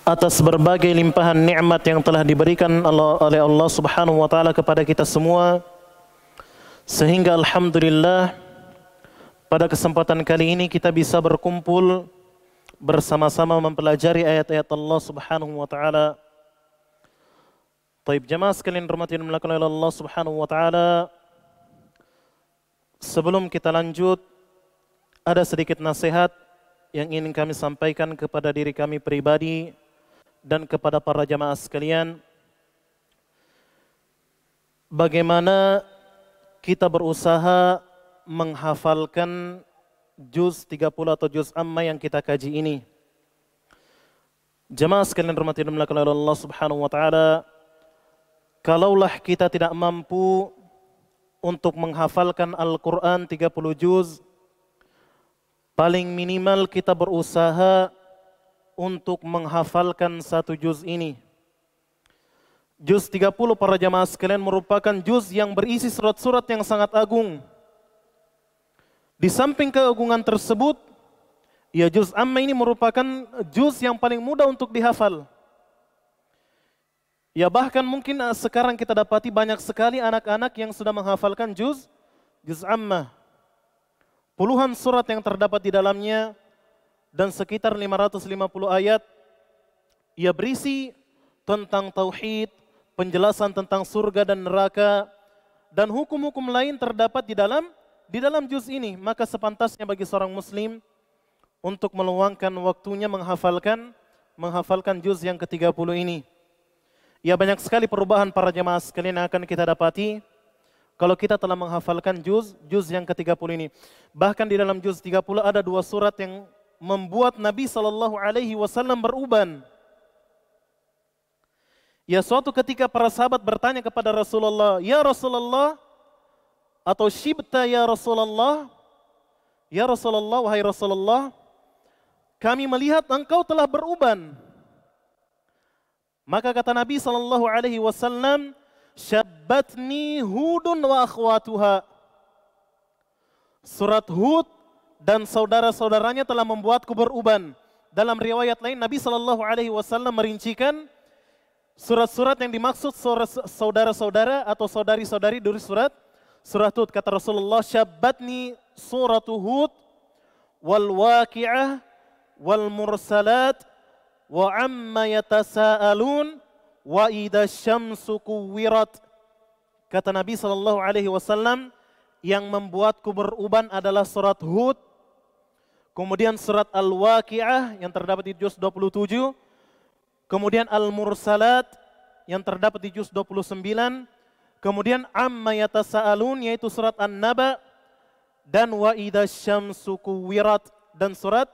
atas berbagai limpahan nikmat yang telah diberikan oleh Allah Subhanahu wa taala kepada kita semua, sehingga alhamdulillah pada kesempatan kali ini kita bisa berkumpul bersama-sama mempelajari ayat-ayat Allah Subhanahu wa taala. Taib jemaah sekalian rahmati dan dimuliakan oleh Allah Subhanahu wa taala. Sebelum kita lanjut, ada sedikit nasihat yang ingin kami sampaikan kepada diri kami pribadi dan kepada para jemaah sekalian. Bagaimana kita berusaha menghafalkan juz 30 atau juz amma yang kita kaji ini. Jemaah sekalian rahmati dan dimuliakan oleh Allah Subhanahu wa taala, kalaulah kita tidak mampu untuk menghafalkan Al-Quran 30 juz, paling minimal kita berusaha untuk menghafalkan 1 juz ini. Juz 30 para jamaah sekalian merupakan juz yang berisi surat-surat yang sangat agung. Di samping keagungan tersebut, ya juz amma ini merupakan juz yang paling mudah untuk dihafal. Ya bahkan mungkin sekarang kita dapati banyak sekali anak-anak yang sudah menghafalkan juz amma. Puluhan surat yang terdapat di dalamnya dan sekitar 550 ayat. Ia berisi tentang tauhid, penjelasan tentang surga dan neraka, dan hukum-hukum lain terdapat di dalam juz ini. Maka sepantasnya bagi seorang muslim untuk meluangkan waktunya menghafalkan juz yang ke-30 ini. Ya banyak sekali perubahan para jemaah sekalian yang akan kita dapati kalau kita telah menghafalkan juz yang ke-30 ini. Bahkan di dalam juz 30 ada 2 surat yang membuat Nabi SAW beruban. Ya suatu ketika para sahabat bertanya kepada Rasulullah, "Ya Rasulullah," atau "Shibta ya Rasulullah," "Ya Rasulullah, wahai Rasulullah, kami melihat engkau telah beruban." Maka kata Nabi SAW, "Syabbatni Hudun wa akhwatuha." Surat Hud dan saudara-saudaranya telah membuatku beruban. Dalam riwayat lain Nabi SAW merincikan surat-surat yang dimaksud saudara-saudara atau saudari-saudari dari surat Hud. Kata Rasulullah, "Syabbatni suratu Hud wal waqi'ah wal mursalat wa amma yatasaalun wa idza syamsu kuwirat." Kata Nabi SAW, yang membuatku beruban adalah surat Hud, kemudian surat Al-Waqi'ah yang terdapat di juz 27, kemudian Al-Mursalat yang terdapat di juz 29, kemudian Amma Yatasa'alun yaitu surat An-Naba, dan Wa idza syamsu kuwirat dan surat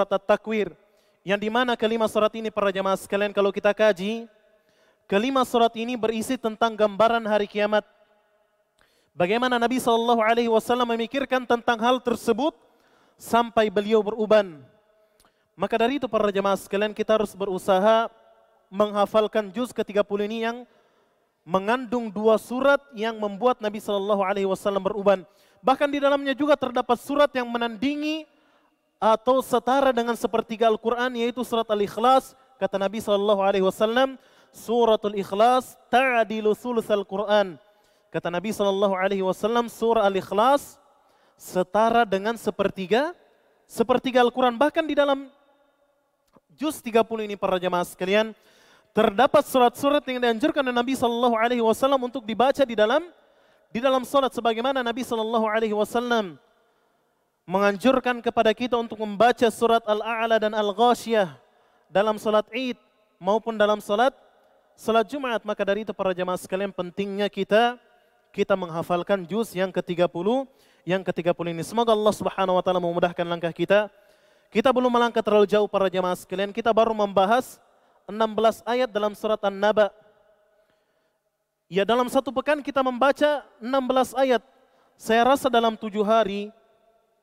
At-Takwir. Yang dimana kelima surat ini para jamaah sekalian kalau kita kaji, kelima surat ini berisi tentang gambaran hari kiamat. Bagaimana Nabi SAW memikirkan tentang hal tersebut sampai beliau beruban. Maka dari itu para jemaah sekalian kita harus berusaha menghafalkan juz ke-30 ini yang mengandung 2 surat yang membuat Nabi SAW beruban. Bahkan di dalamnya juga terdapat surat yang menandingi atau setara dengan sepertiga Al-Quran, yaitu surat Al-Ikhlas. Kata Nabi SAW, "Suratul Ikhlas ta'adilu sulusal Quran." Kata Nabi SAW, surah Al-Ikhlas setara dengan sepertiga Al-Quran. Bahkan di dalam juz 30 ini para jemaah sekalian, terdapat surat-surat yang dianjurkan oleh Nabi SAW untuk dibaca di dalam salat. Sebagaimana Nabi SAW menganjurkan kepada kita untuk membaca surat Al-A'la dan Al-Ghashiyah dalam salat Id maupun dalam salat Jumat. Maka dari itu para jemaah sekalian pentingnya kita menghafalkan juz yang ke-30 ini. Semoga Allah Subhanahu wa taala memudahkan langkah kita. Kita belum melangkah terlalu jauh para jemaah sekalian. Kita baru membahas 16 ayat dalam surat An-Naba. Ya dalam 1 pekan kita membaca 16 ayat. Saya rasa dalam 7 hari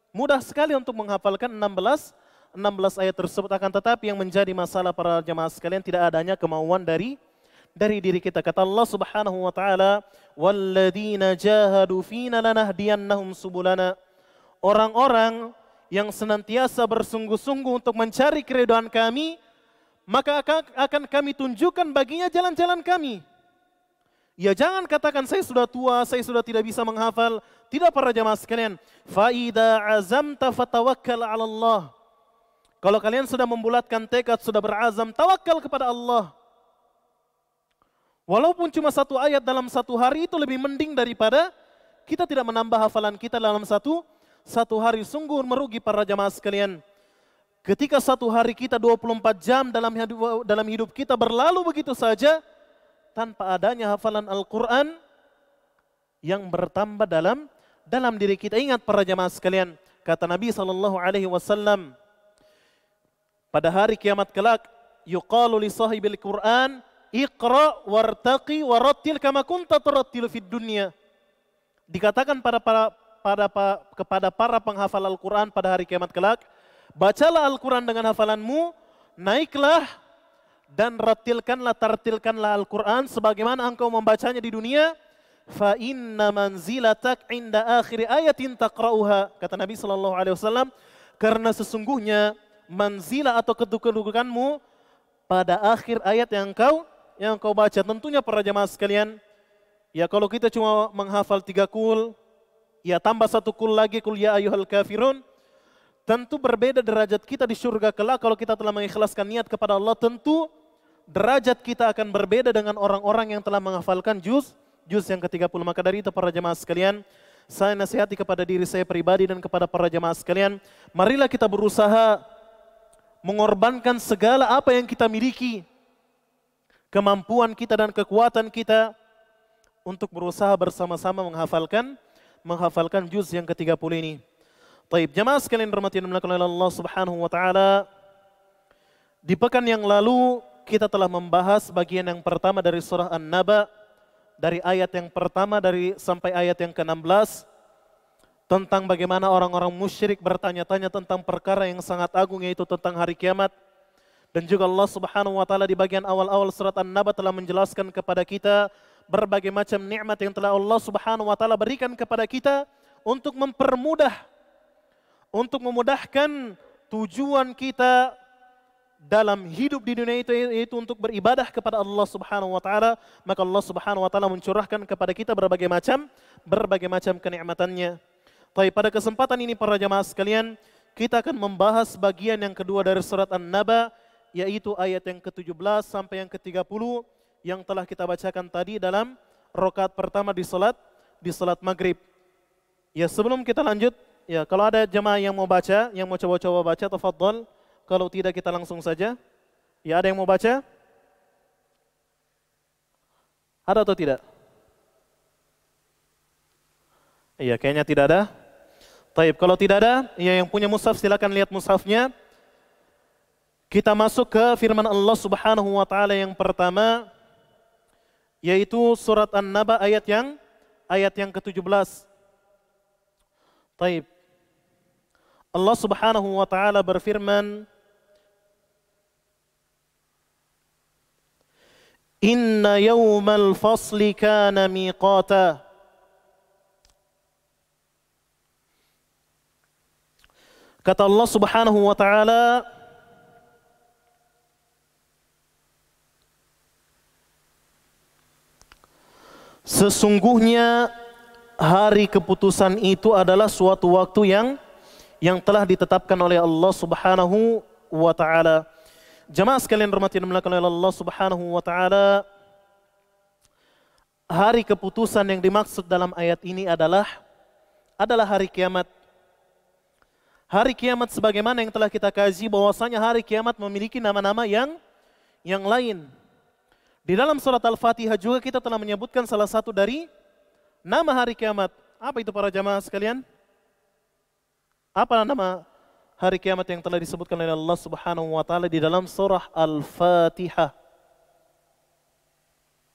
mudah sekali untuk menghafalkan 16 ayat tersebut. Akan tetapi yang menjadi masalah para jemaah sekalian tidak adanya kemauan dari diri kita. Kata Allah Subhanahu wa taala, "Walladzina jahadu fina lanahdiyannahum subulana." Orang-orang yang senantiasa bersungguh-sungguh untuk mencari keridhaan kami, maka akan kami tunjukkan baginya jalan-jalan kami. Ya jangan katakan saya sudah tua, saya sudah tidak bisa menghafal. Tidak para jamaah sekalian. Faida azamta fatawakkal 'ala Allah. Kalau kalian sudah membulatkan tekad, sudah berazam, tawakal kepada Allah. Walaupun cuma satu ayat dalam satu hari itu lebih mending daripada kita tidak menambah hafalan kita dalam satu hari. Sungguh merugi para jamaah sekalian. Ketika satu hari kita 24 jam dalam hidup kita berlalu begitu saja tanpa adanya hafalan Al-Quran yang bertambah dalam diri kita. Ingat para jamaah sekalian, kata Nabi SAW, pada hari kiamat kelak, yuqalu li sahibil Quran, iqra wartaqi warattil kama kunta turattil fid dunya. Dikatakan kepada para penghafal Al-Quran pada hari kiamat kelak, bacalah Al-Quran dengan hafalanmu, naiklah dan tartilkanlah Al-Quran sebagaimana engkau membacanya di dunia. Fa inna manzilatak inda akhir ayatin taqra'uha. Kata Nabi SAW, karena sesungguhnya manzilah atau kedudukanmu pada akhir ayat yang engkau baca. Tentunya para jamaah sekalian, ya kalau kita cuma menghafal 3 kul, ya tambah 1 kul lagi, kul ya ayyuhal kafirun, tentu berbeda derajat kita di surga kelak. Kalau kita telah mengikhlaskan niat kepada Allah, tentu derajat kita akan berbeda dengan orang-orang yang telah menghafalkan juz yang ke-30. Maka dari itu para jemaah sekalian, saya nasihati kepada diri saya pribadi dan kepada para jemaah sekalian, marilah kita berusaha mengorbankan segala apa yang kita miliki, kemampuan kita dan kekuatan kita, untuk berusaha bersama-sama menghafalkan juz yang ke-30 ini. Taib, jemaah sekalian rahmati dan dimuliakan oleh Allah Subhanahu wa taala. Di pekan yang lalu kita telah membahas bagian yang pertama dari surah An-Naba, dari ayat yang pertama sampai ayat yang ke-16, tentang bagaimana orang-orang musyrik bertanya-tanya tentang perkara yang sangat agung, yaitu tentang hari kiamat. Dan juga Allah Subhanahu wa taala di bagian awal-awal surat An-Naba telah menjelaskan kepada kita berbagai macam nikmat yang telah Allah Subhanahu wa taala berikan kepada kita untuk memudahkan tujuan kita dalam hidup di dunia itu, yaitu untuk beribadah kepada Allah Subhanahu wa taala. Maka Allah Subhanahu wa taala mencurahkan kepada kita berbagai macam kenikmatannya. Tapi pada kesempatan ini para jamaah sekalian, kita akan membahas bagian yang kedua dari surat An-Naba, yaitu ayat yang ke-17 sampai yang ke-30 yang telah kita bacakan tadi dalam rakaat pertama di salat maghrib. Ya, sebelum kita lanjut, ya kalau ada jemaah yang mau baca, yang mau coba-coba baca, tafadhol. Kalau tidak kita langsung saja. Ya, ada yang mau baca? Ada atau tidak? Iya, kayaknya tidak ada. Taib, kalau tidak ada, ya yang punya mushaf silakan lihat mushafnya. Kita masuk ke firman Allah Subhanahu wa taala yang pertama, yaitu surat An-Naba ayat yang ke-17. Taib. Allah Subhanahu wa taala berfirman, Inna yawmal fasli kana miqata. Kata Allah Subhanahu wa taala, sesungguhnya hari keputusan itu adalah suatu waktu yang telah ditetapkan oleh Allah Subhanahu wa taala. Jemaah sekalian rahmati dan dimuliakan oleh Allah Subhanahu wa taala, hari keputusan yang dimaksud dalam ayat ini adalah hari kiamat. Hari kiamat sebagaimana yang telah kita kaji, bahwasanya hari kiamat memiliki nama-nama yang lain. Di dalam surat Al-Fatihah juga kita telah menyebutkan salah satu dari nama hari kiamat. Apa itu para jamaah sekalian? Apa nama hari kiamat yang telah disebutkan oleh Allah Subhanahu wa taala di dalam surah Al-Fatihah?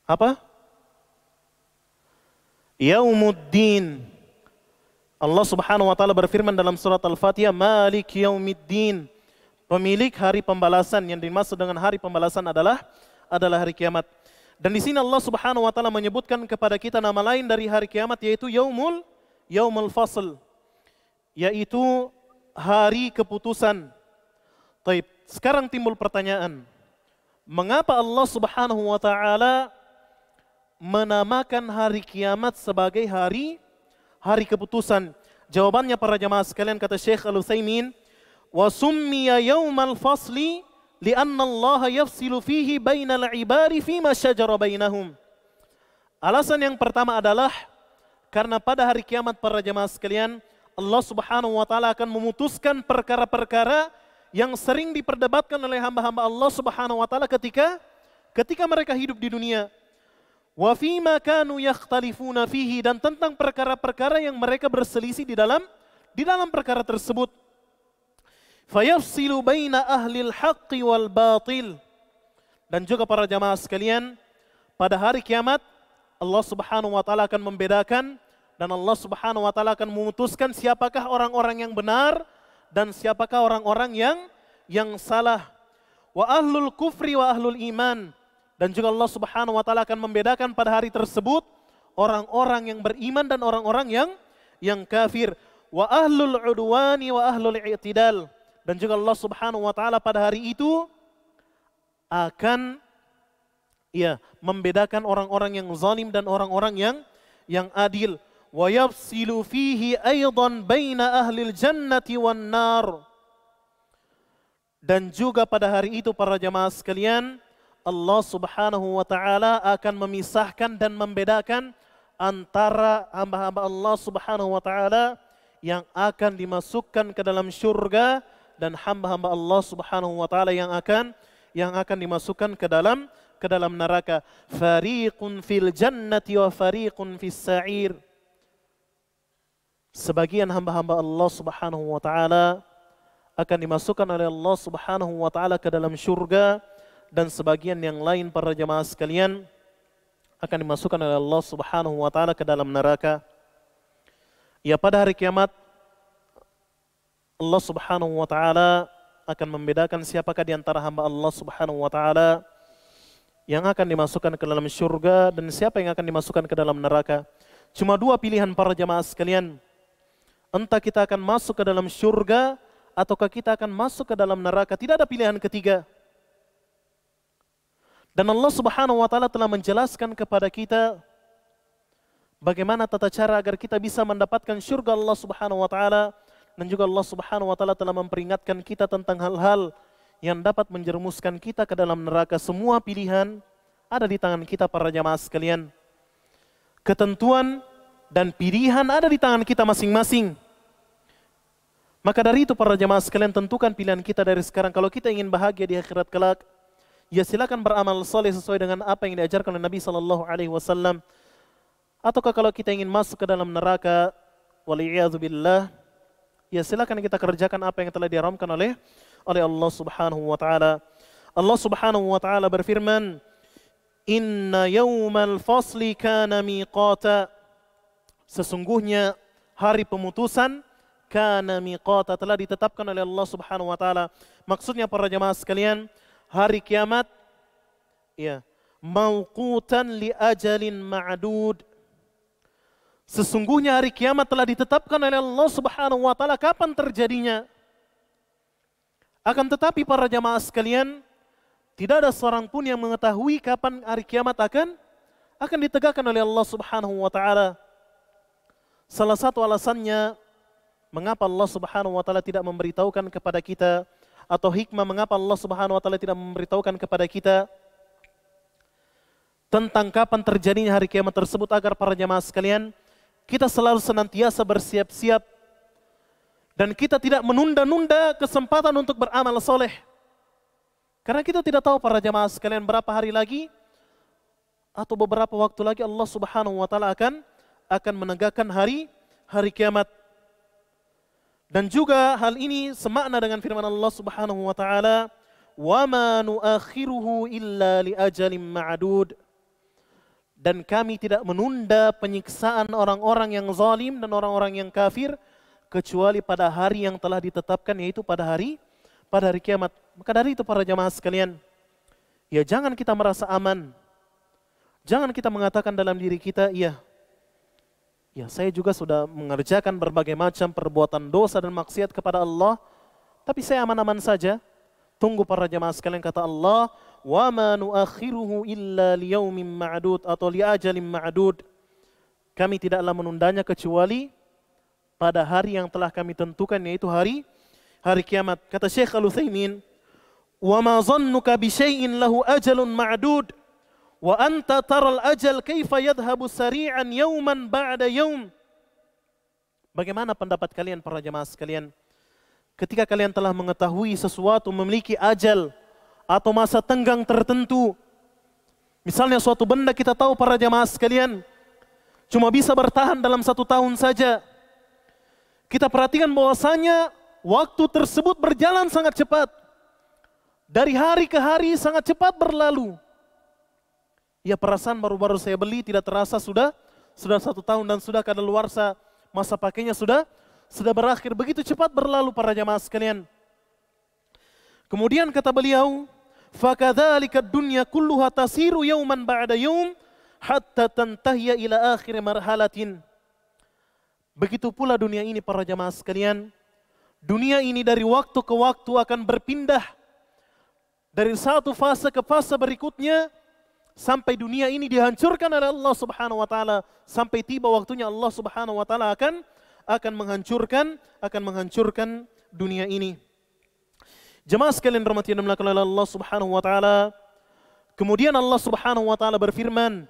Apa? Yaumuddin. Allah Subhanahu wa taala berfirman dalam surat Al-Fatihah, Malik Yaumiddin. Pemilik hari pembalasan. Yang dimaksud dengan hari pembalasan adalah hari kiamat. Dan di sini Allah Subhanahu wa taala menyebutkan kepada kita nama lain dari hari kiamat, yaitu Yaumul Fasl, yaitu hari keputusan. Taib, sekarang timbul pertanyaan, Mengapa Allah Subhanahu wa taala menamakan hari kiamat sebagai hari keputusan? Jawabannya para jamaah sekalian, kata Syekh Al-Utsaimin, wa summiya yaumal fasli li'anna Allah yafsilu fihi bainal ibadi fima syajara bainahum. Alasan yang pertama adalah karena pada hari kiamat para jamaah sekalian, Allah Subhanahu wa taala akan memutuskan perkara-perkara yang sering diperdebatkan oleh hamba-hamba Allah Subhanahu wa taala ketika mereka hidup di dunia. Wa fima kanu yakhtalifuna fihi, dan tentang perkara-perkara yang mereka berselisih di dalam perkara tersebut. Fayafsilu baina ahlil haqqi wal batil. Dan juga para jamaah sekalian, pada hari kiamat Allah Subhanahu wa taala akan membedakan dan Allah Subhanahu wa taala akan memutuskan siapakah orang-orang yang benar dan siapakah orang-orang yang salah. Wa ahlul kufri wa ahlul iman. Dan juga Allah Subhanahu wa taala akan membedakan pada hari tersebut orang-orang yang beriman dan orang-orang yang kafir. Wa ahlul udwani wa ahlul i'tidal. Dan juga Allah Subhanahu wa taala pada hari itu akan membedakan orang-orang yang zalim dan orang-orang yang adil. Wa yafsilu fihi aidan baina ahlil jannati wan nar. Dan juga pada hari itu para jamaah sekalian, Allah Subhanahu wa taala akan memisahkan dan membedakan antara hamba-hamba Allah Subhanahu wa taala yang akan dimasukkan ke dalam syurga dan hamba-hamba Allah Subhanahu wa taala yang akan dimasukkan ke dalam neraka. Fariqun fil jannati wa fariqun fis sa'ir. Sebagian hamba-hamba Allah Subhanahu wa taala akan dimasukkan oleh Allah Subhanahu wa taala ke dalam syurga, dan sebagian yang lain para jamaah sekalian akan dimasukkan oleh Allah Subhanahu wa taala ke dalam neraka. Ya, pada hari kiamat Allah Subhanahu wa taala akan membedakan siapakah di antara hamba Allah Subhanahu wa taala yang akan dimasukkan ke dalam syurga dan siapa yang akan dimasukkan ke dalam neraka. Cuma dua pilihan para jamaah sekalian. Entah kita akan masuk ke dalam syurga ataukah kita akan masuk ke dalam neraka. Tidak ada pilihan ketiga. Dan Allah Subhanahu wa taala telah menjelaskan kepada kita bagaimana tata cara agar kita bisa mendapatkan syurga Allah Subhanahu wa taala, dan juga Allah Subhanahu wa taala telah memperingatkan kita tentang hal-hal yang dapat menjerumuskan kita ke dalam neraka. Semua pilihan ada di tangan kita para jamaah sekalian. Ketentuan dan pilihan ada di tangan kita masing-masing. Maka dari itu para jamaah sekalian, tentukan pilihan kita dari sekarang. Kalau kita ingin bahagia di akhirat kelak, ya silakan beramal soleh sesuai dengan apa yang diajarkan oleh Nabi SAW. Ataukah kalau kita ingin masuk ke dalam neraka, waliyadzubillah, ya silakan kita kerjakan apa yang telah diharamkan oleh Allah Subhanahu wa taala. Allah Subhanahu wa taala berfirman, "Inna yaumal fasli kana miqata." Sesungguhnya hari pemutusan kana miqata, telah ditetapkan oleh Allah Subhanahu wa taala. Maksudnya para jemaah sekalian, hari kiamat mauqutan li ajalin ma'dud. Sesungguhnya hari kiamat telah ditetapkan oleh Allah Subhanahu wa taala kapan terjadinya. Akan tetapi para jamaah sekalian, tidak ada seorang pun yang mengetahui kapan hari kiamat akan ditegakkan oleh Allah Subhanahu wa taala. Salah satu alasannya mengapa Allah Subhanahu wa taala tidak memberitahukan kepada kita, atau hikmah mengapa Allah Subhanahu wa taala tidak memberitahukan kepada kita tentang kapan terjadinya hari kiamat tersebut, agar para jamaah sekalian kita selalu senantiasa bersiap-siap dan kita tidak menunda-nunda kesempatan untuk beramal soleh. Karena kita tidak tahu para jamaah sekalian berapa hari lagi atau beberapa waktu lagi Allah Subhanahu wa taala akan menegakkan hari kiamat. Dan juga hal ini semakna dengan firman Allah Subhanahu wa taala, "Wa ma nuakhiruhu illa li ajalin ma'dud." Dan kami tidak menunda penyiksaan orang-orang yang zalim dan orang-orang yang kafir kecuali pada hari yang telah ditetapkan, yaitu pada hari kiamat. Maka dari itu para jamaah sekalian, ya jangan kita merasa aman. Jangan kita mengatakan dalam diri kita, ya saya juga sudah mengerjakan berbagai macam perbuatan dosa dan maksiat kepada Allah, tapi saya aman-aman saja. Tunggu para jamaah sekalian, kata Allah, wa ma nuakhiruhu illa liyaumin ma'dud atau liajalin ma'dud. Kami tidaklah menundanya kecuali pada hari yang telah kami tentukan, yaitu hari kiamat. Kata Syekh Al-Utsaimin, wa ma dhannuka bi syai'in lahu ajalun ma'dud wa anta taral ajal kaifa yadhhabu sari'an yawman ba'da yawm. Bagaimana pendapat kalian para jemaah sekalian? Ketika kalian telah mengetahui sesuatu memiliki ajal atau masa tenggang tertentu. Misalnya suatu benda kita tahu para jemaah sekalian cuma bisa bertahan dalam 1 tahun saja. Kita perhatikan bahwasanya waktu tersebut berjalan sangat cepat. Dari hari ke hari sangat cepat berlalu. Ya, perasaan baru-baru saya beli tidak terasa sudah 1 tahun dan sudah kadaluarsa, masa pakainya sudah berakhir. Begitu cepat berlalu para jamaah sekalian. Kemudian kata beliau, fakadzalika dunya kulluha tasiru yawman ba'da yawm hatta tantahiya ila akhir marhalatin. Begitu pula dunia ini para jamaah sekalian. Dunia ini dari waktu ke waktu akan berpindah dari satu fase ke fase berikutnya sampai dunia ini dihancurkan oleh Allah Subhanahu wa taala, sampai tiba waktunya Allah Subhanahu wa taala akan menghancurkan dunia ini. Jemaah sekalian rahmati dan dimuliakan oleh Allah Subhanahu wa taala. Kemudian Allah Subhanahu wa taala berfirman,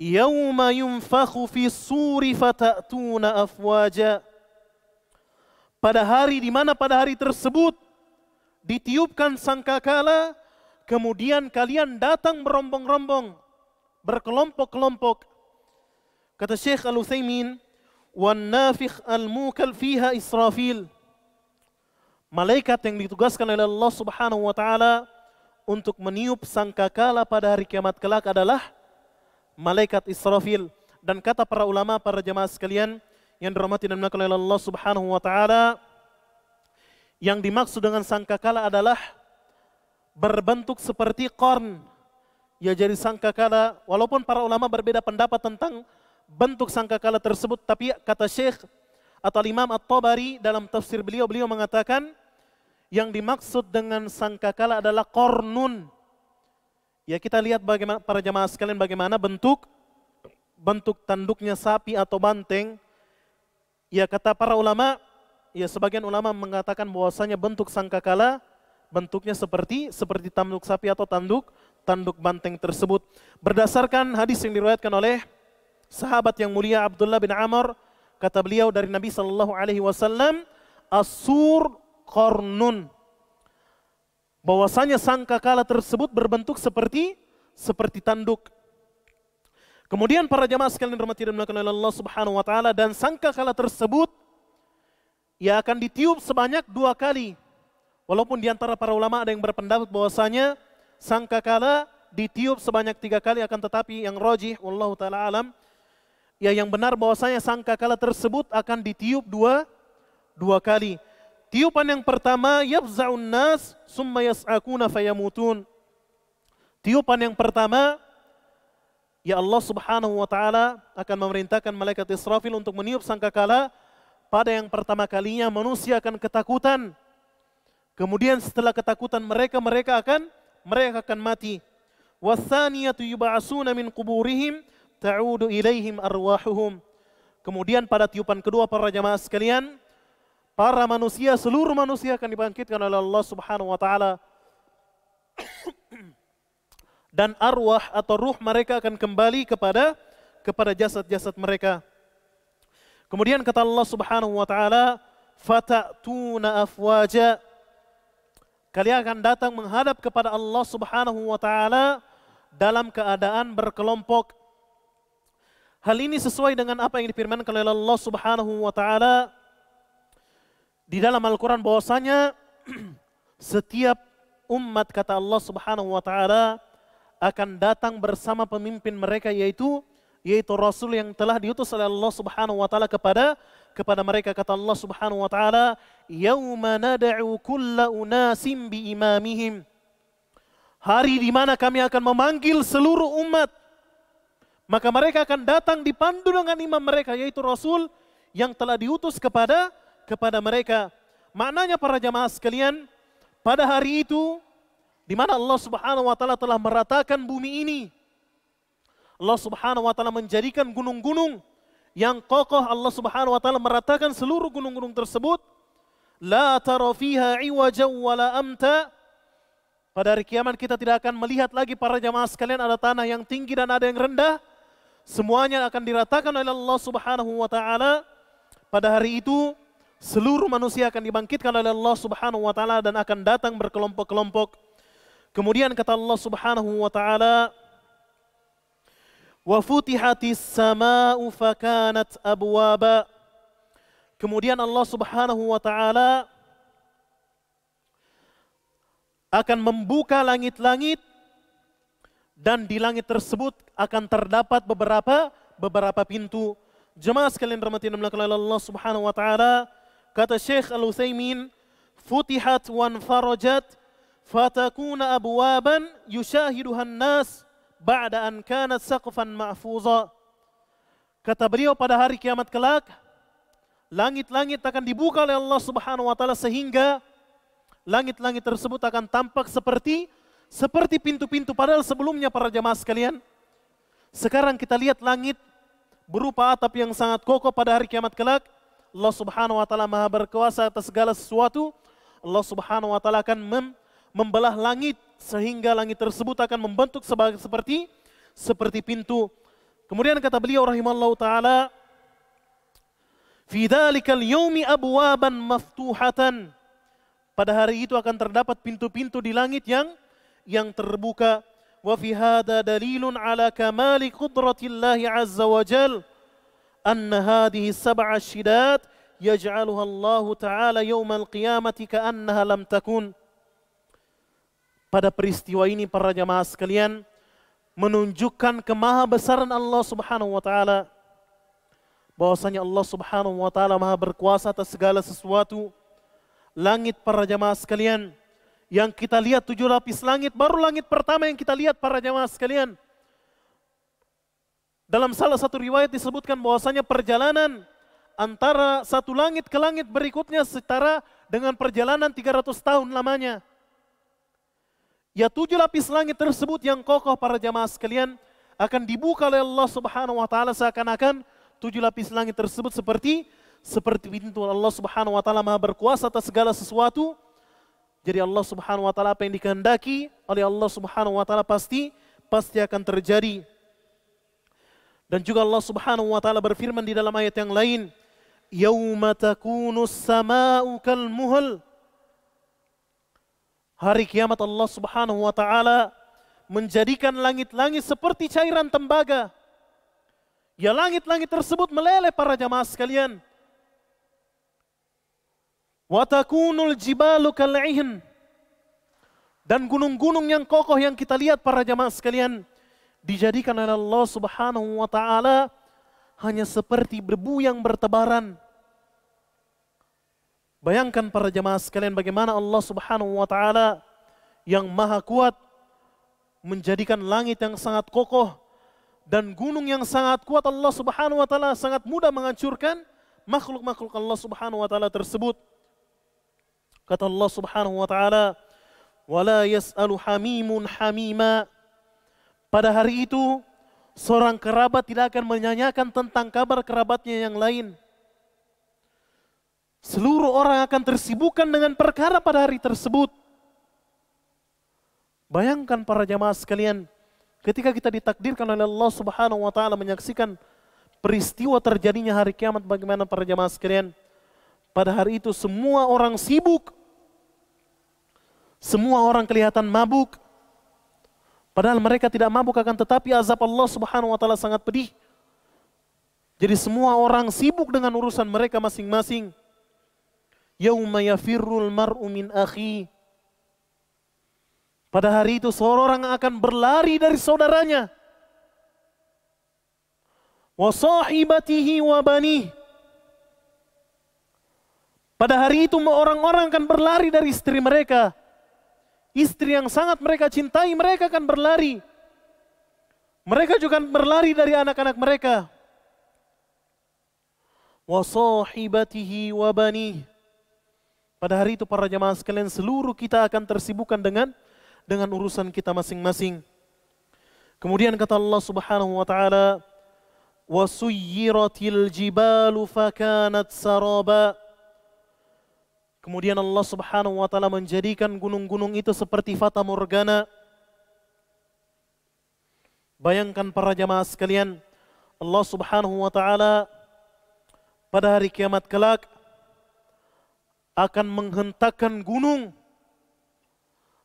"Yauma yunfakhu fis suri fatatuna afwaja." Pada hari di mana pada hari tersebut ditiupkan sangkakala, kemudian kalian datang berombong-rombong, berkelompok-kelompok. Kata Syekh Al-Utsaimin, "Wan nafikh al-mukal fiha Israfil." Malaikat yang ditugaskan oleh Allah Subhanahu wa taala untuk meniup sangkakala pada hari kiamat kelak adalah malaikat Israfil. Dan kata para ulama, para jemaah sekalian yang dirahmati dan dimuliakan oleh Allah Subhanahu wa taala, yang dimaksud dengan sangkakala adalah berbentuk seperti korn. Ya, jadi sangkakala, walaupun para ulama berbeda pendapat tentang bentuk sangkakala tersebut, tapi kata Syekh atau Imam At-Tabari dalam tafsir beliau mengatakan yang dimaksud dengan sangkakala adalah kornun. Ya, kita lihat bagaimana para jamaah sekalian bagaimana bentuk tanduknya sapi atau banteng. Ya, kata para ulama, ya sebagian ulama mengatakan bahwasanya bentuk sangkakala bentuknya seperti tanduk sapi atau tanduk banteng tersebut. Berdasarkan hadis yang diriwayatkan oleh sahabat yang mulia Abdullah bin Amr, kata beliau dari Nabi sallallahu alaihi wasallam, "As-sur qarnun." Bahwasanya sangkakala tersebut berbentuk seperti tanduk. Kemudian para jamaah sekalian dirahmati dan dimuliakan oleh Allah Subhanahu wa taala, dan sangkakala tersebut ya akan ditiup sebanyak 2 kali. Walaupun di antara para ulama ada yang berpendapat bahwasanya sangkakala ditiup sebanyak 3 kali, akan tetapi yang rajih wallahu taala alam, ya yang benar bahwasanya sangkakala tersebut akan ditiup dua kali. Tiupan yang pertama, yafza'un nas summa yas'akuna fayamutun. Tiupan yang pertama, ya Allah Subhanahu wa taala akan memerintahkan malaikat Israfil untuk meniup sangkakala. Pada yang pertama kalinya manusia akan ketakutan. Kemudian setelah ketakutan mereka akan mati. Watsaniyatu yub'atsuna min quburihim ta'udu ilaihim arwahuhum. Kemudian pada tiupan kedua para jamaah sekalian, para manusia, seluruh manusia akan dibangkitkan oleh Allah Subhanahu wa taala. Dan arwah atau ruh mereka akan kembali kepada jasad-jasad mereka. Kemudian kata Allah Subhanahu wa taala, "Fatatuna afwaja." Kalian akan datang menghadap kepada Allah Subhanahu wa taala dalam keadaan berkelompok. Hal ini sesuai dengan apa yang difirmankan oleh Allah Subhanahu wa taala di dalam Al-Qur'an bahwasanya setiap umat, kata Allah Subhanahu wa taala, akan datang bersama pemimpin mereka yaitu Rasul yang telah diutus oleh Allah Subhanahu wa taala kepada mereka. Kata Allah Subhanahu wa taala, "Yauma nad'u kulla unasim bi imamihim." Hari di mana kami akan memanggil seluruh umat, maka mereka akan datang dipandu dengan imam mereka yaitu Rasul yang telah diutus kepada mereka. Maknanya para jamaah sekalian, pada hari itu di mana Allah Subhanahu wa taala telah meratakan bumi ini. Allah Subhanahu wa taala menjadikan gunung-gunung yang kokoh. Allah Subhanahu wa taala meratakan seluruh gunung-gunung tersebut. La tara fiha iwajan wala amta. Pada hari kiamat kita tidak akan melihat lagi para jamaah sekalian ada tanah yang tinggi dan ada yang rendah. Semuanya akan diratakan oleh Allah Subhanahu wa taala. Pada hari itu seluruh manusia akan dibangkitkan oleh Allah Subhanahu wa taala dan akan datang berkelompok-kelompok. Kemudian kata Allah Subhanahu wa taala, "Wa futihatis samaa'u fakanat abwaba." Kemudian Allah Subhanahu wa taala akan membuka langit-langit dan di langit tersebut akan terdapat beberapa pintu. Jemaah sekalian rahmatin oleh Allah Subhanahu wa taala, kata Syekh Al-Utsaimin, "Futihat wan farajat fatakuna abwaban yushahiduhan nas ba'da an kanat saqfan mahfuza." Kata beliau, pada hari kiamat kelak langit-langit akan dibuka oleh Allah Subhanahu wa taala sehingga langit-langit tersebut akan tampak seperti pintu-pintu, padahal sebelumnya para jamaah sekalian, sekarang kita lihat langit berupa atap yang sangat kokoh. Pada hari kiamat kelak Allah Subhanahu wa taala Maha berkuasa atas segala sesuatu. Allah Subhanahu wa taala akan membelah langit sehingga langit tersebut akan membentuk seperti pintu. Kemudian kata beliau rahimallahu taala, "Fi dzalikal yaumi abwaban maftuhatan." Pada hari itu akan terdapat pintu-pintu di langit yang terbuka. Wa fi hadza dalilun ala kamali qudratillahi azza wa jal anna hadhihi sab'a syidat yaj'aluha Allah taala yaumal qiyamati ka'annaha lam takun. Pada peristiwa ini para jamaah sekalian menunjukkan kemahabesaran Allah Subhanahu wa taala, bahwasanya Allah Subhanahu wa taala Maha berkuasa atas segala sesuatu. Langit para jamaah sekalian yang kita lihat 7 lapis langit, baru langit pertama yang kita lihat para jamaah sekalian. Dalam salah satu riwayat disebutkan bahwasanya perjalanan antara satu langit ke langit berikutnya setara dengan perjalanan 300 tahun lamanya. Ya 7 lapis langit tersebut yang kokoh para jamaah sekalian akan dibuka oleh Allah Subhanahu wa taala seakan-akan 7 lapis langit tersebut seperti pintu. Allah Subhanahu wa taala Maha berkuasa atas segala sesuatu. Jadi Allah Subhanahu wa taala apa yang dikehendaki oleh Allah Subhanahu wa taala pasti akan terjadi. Dan juga Allah Subhanahu wa taala berfirman di dalam ayat yang lain, "Yauma takunus samaa'u kal muhl." Hari kiamat Allah Subhanahu wa taala menjadikan langit-langit seperti cairan tembaga. Ya langit-langit tersebut meleleh para jamaah sekalian. Wa takunul jibalu kal'ihin. Dan gunung-gunung yang kokoh yang kita lihat para jamaah sekalian dijadikan oleh Allah Subhanahu wa taala hanya seperti debu yang bertebaran. Bayangkan para jamaah sekalian bagaimana Allah Subhanahu wa taala yang maha kuat menjadikan langit yang sangat kokoh dan gunung yang sangat kuat. Allah Subhanahu wa taala sangat mudah menghancurkan makhluk-makhluk Allah Subhanahu wa taala tersebut. Kata Allah Subhanahu wa taala, "Wala yas'alu hamimun hamima." Pada hari itu seorang kerabat tidak akan menanyakan tentang kabar kerabatnya yang lain. Seluruh orang akan tersibukkan dengan perkara pada hari tersebut. Bayangkan para jamaah sekalian, ketika kita ditakdirkan oleh Allah Subhanahu wa taala menyaksikan peristiwa terjadinya hari kiamat, bagaimana para jamaah sekalian? Pada hari itu semua orang sibuk. Semua orang kelihatan mabuk. Padahal mereka tidak mabuk, akan tetapi azab Allah Subhanahu wa taala sangat pedih. Jadi semua orang sibuk dengan urusan mereka masing-masing. Yauma yafirrul mar'u min akhi. Pada hari itu seorang akan berlari dari saudaranya. Wa sahibatihi wa banih. Pada hari itu orang-orang akan berlari dari istri mereka. Istri yang sangat mereka cintai, mereka akan berlari. Mereka juga akan berlari dari anak-anak mereka. Wa sahibatihi wa banih. Pada hari itu para jamaah sekalian, seluruh kita akan tersibukkan dengan dengan urusan kita masing-masing. Kemudian kata Allah Subhanahu wa taala, "Wasuyyiratil jibalu fakanat saraba." Kemudian Allah Subhanahu wa taala menjadikan gunung-gunung itu seperti fata morgana. Bayangkan para jamaah sekalian, Allah Subhanahu wa taala pada hari kiamat kelak akan menghentakkan gunung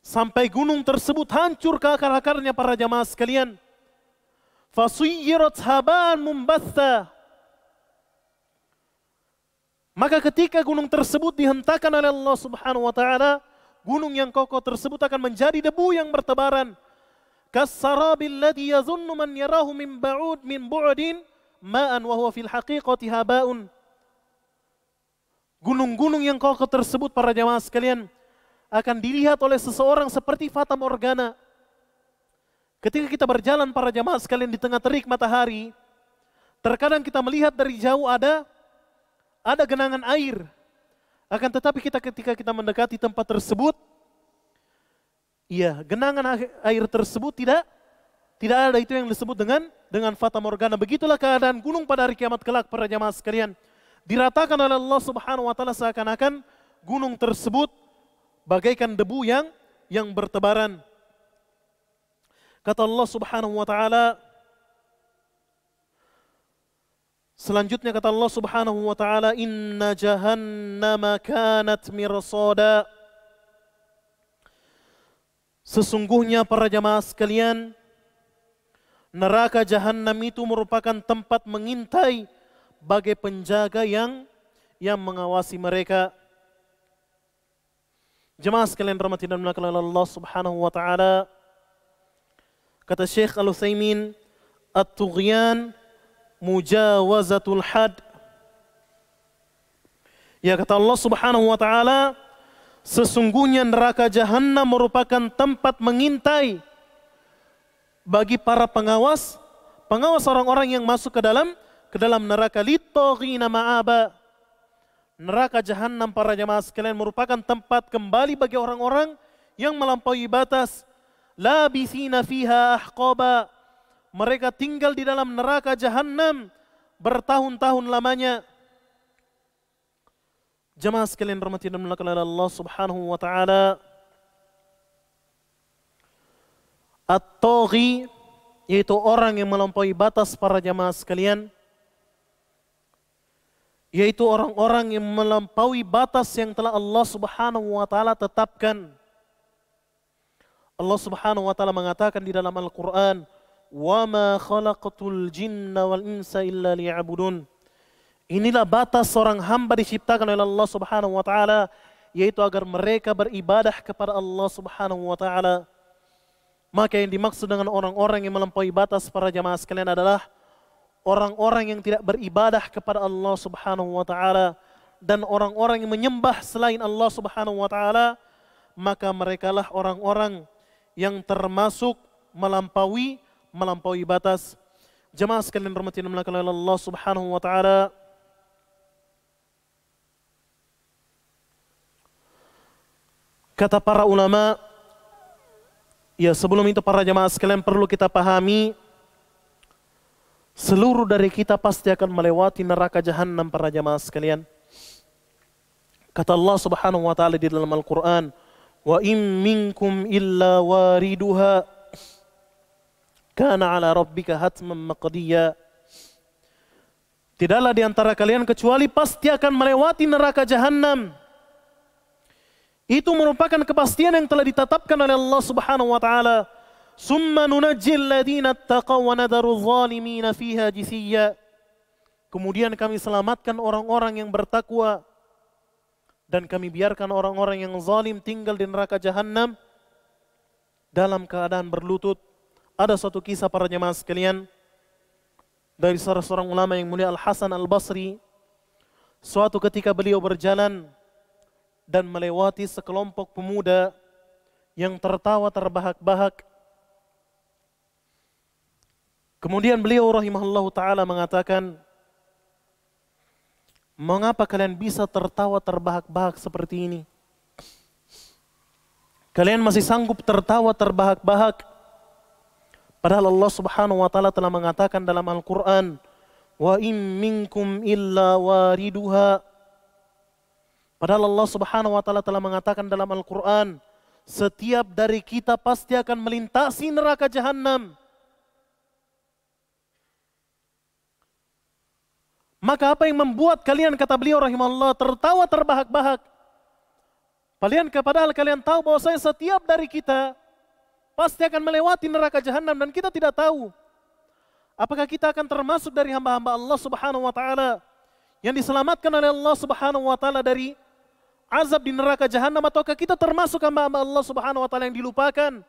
sampai gunung tersebut hancur ke akar-akarnya para jamaah sekalian. Fasuyyirat habaan mumbatha. Maka ketika gunung tersebut dihentakkan oleh Allah Subhanahu wa taala, gunung yang kokoh tersebut akan menjadi debu yang bertebaran. Kassarabil ladzi yazunnu man yarahu min bu'din ma'an wa huwa fil haqiqati habaun. Gunung-gunung yang kokoh tersebut para jamaah sekalian akan dilihat oleh seseorang seperti fata morgana. Ketika kita berjalan para jamaah sekalian di tengah terik matahari, terkadang kita melihat dari jauh ada genangan air. Akan tetapi ketika kita mendekati tempat tersebut, genangan air tersebut tidak ada, itu yang disebut dengan fata morgana. Begitulah keadaan gunung pada hari kiamat kelak para jamaah sekalian. Diratakan oleh Allah Subhanahu wa taala seakan-akan gunung tersebut bagaikan debu yang bertebaran. Kata Allah Subhanahu wa taala, selanjutnya kata Allah Subhanahu wa taala, "Inna jahannama kanat mirsada." Sesungguhnya para jamaah sekalian, neraka jahanam itu merupakan tempat mengintai bagai penjaga yang mengawasi mereka. Jemaah sekalian rahmati dan dimuliakan oleh Allah Subhanahu wa taala, kata Syekh Al-Utsaimin, "At-tughyan mujawazatul had." Ya, kata Allah Subhanahu wa taala, sesungguhnya neraka jahanam merupakan tempat mengintai bagi para pengawas orang-orang yang masuk ke dalam neraka. Lit-taghina ma'aba. Neraka jahanam para jamaah sekalian merupakan tempat kembali bagi orang-orang yang melampaui batas. Labithina fiha ahqaba. Mereka tinggal di dalam neraka jahanam bertahun-tahun lamanya. Jamaah sekalian rahmati dan dimuliakan oleh Allah Subhanahu wa taala, at-taghi yaitu orang yang melampaui batas para jamaah sekalian, yaitu orang-orang yang melampaui batas yang telah Allah Subhanahu wa taala tetapkan. Allah Subhanahu wa taala mengatakan di dalam Al-Qur'an, "Wa ma khalaqatul jinna wal insa illa liya'budun." Inilah batas seorang hamba diciptakan oleh Allah Subhanahu wa taala, yaitu agar mereka beribadah kepada Allah Subhanahu wa taala. Maka yang dimaksud dengan orang-orang yang melampaui batas para jamaah sekalian adalah orang-orang yang tidak beribadah kepada Allah Subhanahu wa taala dan orang-orang yang menyembah selain Allah Subhanahu wa taala, maka merekalah orang-orang yang termasuk melampaui batas. Jemaah sekalian rahmati dan dimuliakan oleh Allah Subhanahu wa taala, kata para ulama, ya sebelum itu para jemaah sekalian perlu kita pahami, seluruh dari kita pasti akan melewati neraka jahanam para jemaah sekalian. Kata Allah Subhanahu wa taala di dalam Al-Qur'an, "Wa in minkum illa wariduha kana 'ala rabbika hatman maqdiya." Tidaklah di antara kalian kecuali pasti akan melewati neraka jahanam. Itu merupakan kepastian yang telah ditetapkan oleh Allah Subhanahu wa taala. Summa nunajjil ladina taqaw wa nadharu adh-dhalimina fiha jithiya. Kemudian kami selamatkan orang-orang yang bertakwa dan kami biarkan orang-orang yang zalim tinggal di neraka jahanam dalam keadaan berlutut. Ada suatu kisah para jemaah sekalian dari salah seorang ulama yang mulia, Al-Hasan Al-Basri. Suatu ketika beliau berjalan dan melewati sekelompok pemuda yang tertawa terbahak-bahak. Kemudian beliau rahimahullahu ta'ala mengatakan, "Mengapa kalian bisa tertawa terbahak-bahak seperti ini?" Kalian masih sanggup tertawa terbahak-bahak. Padahal Allah Subhanahu wa taala telah mengatakan dalam Al-Qur'an, "Wa in minkum illa wariduha." Padahal Allah Subhanahu wa taala telah mengatakan dalam Al-Qur'an, setiap dari kita pasti akan melintasi neraka jahanam. Maka apa yang membuat kalian, kata beliau rahimahullah, tertawa terbahak-bahak? Padahal kalian tahu bahwasanya setiap dari kita pasti akan melewati neraka jahanam dan kita tidak tahu apakah kita akan termasuk dari hamba-hamba Allah Subhanahu wa taala yang diselamatkan oleh Allah Subhanahu wa taala dari azab di neraka jahanam, ataukah kita termasuk hamba-hamba Allah Subhanahu wa taala yang dilupakan.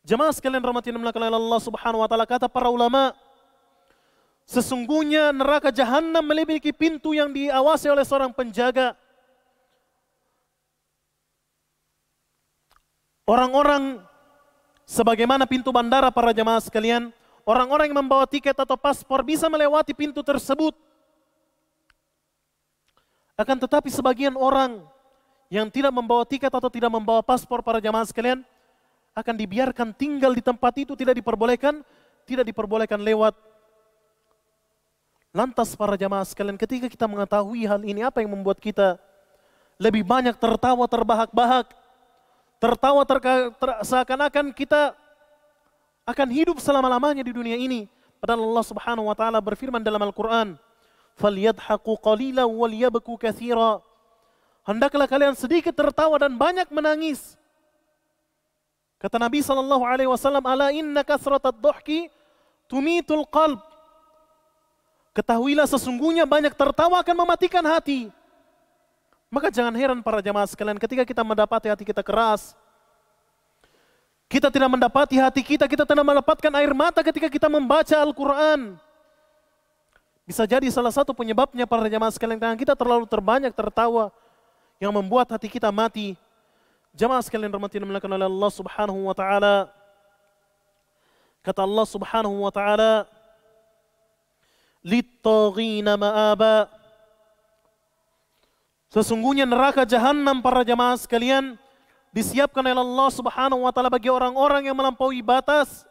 Jemaah sekalian rahmati dan dimuliakan oleh Allah Subhanahu wa taala, kata para ulama, sesungguhnya neraka jahanam memiliki pintu yang diawasi oleh seorang penjaga. Orang-orang sebagaimana pintu bandara para jemaah sekalian, orang-orang yang membawa tiket atau paspor bisa melewati pintu tersebut. Akan tetapi sebagian orang yang tidak membawa tiket atau tidak membawa paspor para jemaah sekalian akan dibiarkan tinggal di tempat itu, tidak diperbolehkan lewat. Lantas para jemaah sekalian, ketika kita mengetahui hal ini, apa yang membuat kita lebih banyak tertawa terbahak-bahak? Tertawa seakan-akan kita akan hidup selama-lamanya di dunia ini. Padahal Allah Subhanahu wa taala berfirman dalam Al-Qur'an, "Falyadhaku qalilan walyabku katsira." Hendaklah kalian sedikit tertawa dan banyak menangis. Kata Nabi sallallahu alaihi wasallam, "Ala inna kasratad dhuhki tumitul qalb." Ketahuilah sesungguhnya banyak tertawa akan mematikan hati. Maka jangan heran para jamaah sekalian ketika kita mendapati hati kita keras. Kita tidak mendapati hati kita tidak mendapatkan air mata ketika kita membaca Al-Quran. Bisa jadi salah satu penyebabnya para jamaah sekalian karena kita terlalu terbanyak tertawa yang membuat hati kita mati. Jamaah sekalian rahmati dan dimuliakan oleh Allah Subhanahu wa taala. Kata Allah Subhanahu wa taala, "Lit-taghina ma'aba." Sesungguhnya neraka jahanam para jamaah sekalian disiapkan oleh Allah Subhanahu wa taala bagi orang-orang yang melampaui batas.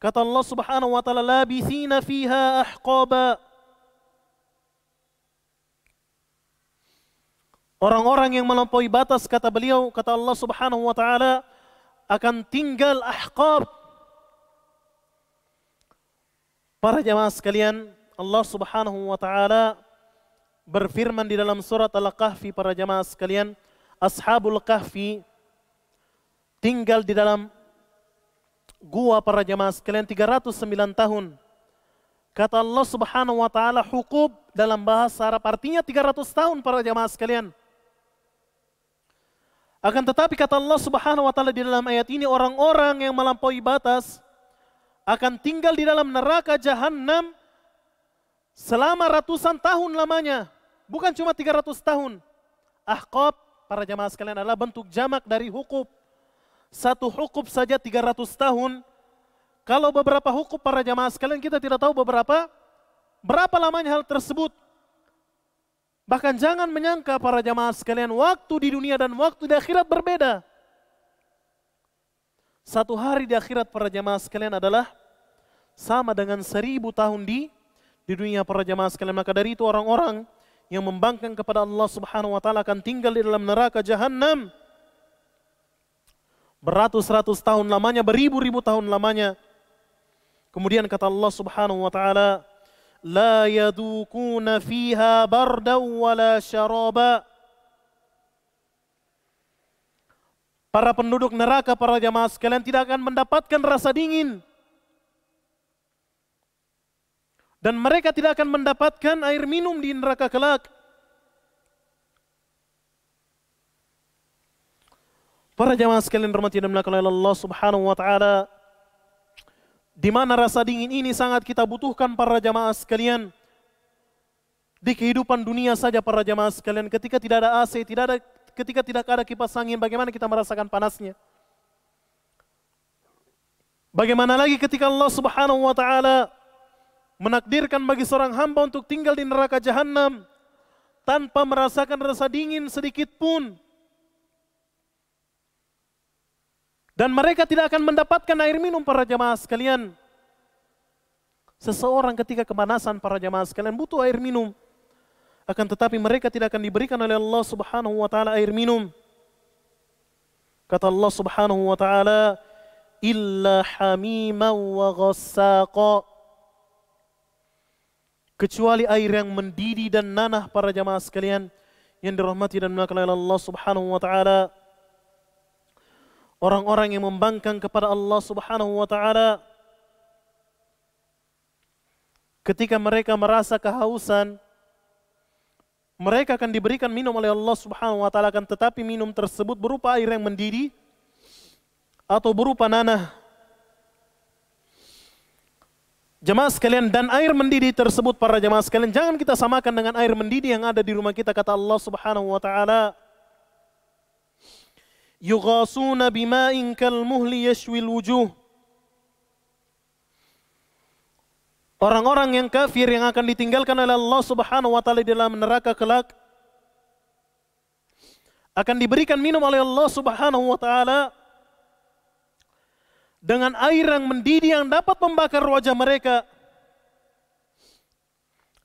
Kata Allah Subhanahu wa taala, "Labithina fiha ahqaba." Orang-orang yang melampaui batas, kata beliau, kata Allah Subhanahu wa taala, akan tinggal ahqab. Para jamaah sekalian, Allah Subhanahu wa taala berfirman di dalam surat Al-Kahfi para jamaah sekalian, Ashabul Kahfi tinggal di dalam gua para jamaah sekalian 309 tahun. Kata Allah Subhanahu wa taala, hukub dalam bahasa Arab artinya 300 tahun para jamaah sekalian. Akan tetapi kata Allah Subhanahu wa taala di dalam ayat ini, orang-orang yang melampaui batas akan tinggal di dalam neraka jahanam selama ratusan tahun lamanya. Bukan cuma 300 tahun. Ahqab para jamaah sekalian adalah bentuk jamak dari hukub. Satu hukub saja 300 tahun. Kalau beberapa hukub para jamaah sekalian kita tidak tahu berapa lamanya hal tersebut. Bahkan jangan menyangka para jamaah sekalian waktu di dunia dan waktu di akhirat berbeda. Satu hari di akhirat para jamaah sekalian adalah sama dengan 1000 tahun di dunia para jamaah sekalian. Maka dari itu orang-orang yang membangkang kepada Allah Subhanahu wa taala akan tinggal di dalam neraka jahanam beratus-ratus tahun lamanya, beribu-ribu tahun lamanya. Kemudian kata Allah Subhanahu wa taala, la yadukuna fiha bardaw wala syaraba. Para penduduk neraka para jamaah sekalian tidak akan mendapatkan rasa dingin. Dan mereka tidak akan mendapatkan air minum di neraka kelak. Para jamaah sekalian rahmati dan dimuliakan oleh Allah Subhanahu wa taala, di mana rasa dingin ini sangat kita butuhkan para jamaah sekalian. Di kehidupan dunia saja para jamaah sekalian, ketika tidak ada AC, ketika tidak ada kipas angin, bagaimana kita merasakan panasnya? Bagaimana lagi ketika Allah Subhanahu wa taala menakdirkan bagi seorang hamba untuk tinggal di neraka jahanam tanpa merasakan rasa dingin sedikit pun. Dan mereka tidak akan mendapatkan air minum para jamaah sekalian. Seseorang ketika kepanasan para jamaah sekalian butuh air minum. Akan tetapi mereka tidak akan diberikan oleh Allah Subhanahu wa taala air minum. Kata Allah Subhanahu wa taala, illa hamiman wa ghassaqa. Kecuali air yang mendidih dan nanah para jamaah sekalian yang dirahmati dan dimuliakan oleh Allah Subhanahu wa taala. Orang-orang yang membangkang kepada Allah Subhanahu wa taala ketika mereka merasa kehausan, mereka akan diberikan minum oleh Allah Subhanahu wa taala, akan tetapi minum tersebut berupa air yang mendidih atau berupa nanah. Jemaah sekalian, dan air mendidih tersebut para jemaah sekalian jangan kita samakan dengan air mendidih yang ada di rumah kita. Kata Allah Subhanahu wa taala, yughasuna bima'in kalmuhli yashwil wujuh. Orang-orang yang kafir yang akan ditinggalkan oleh Allah Subhanahu wa taala di dalam neraka kelak akan diberikan minum oleh Allah Subhanahu wa taala dengan air yang mendidih yang dapat membakar wajah mereka.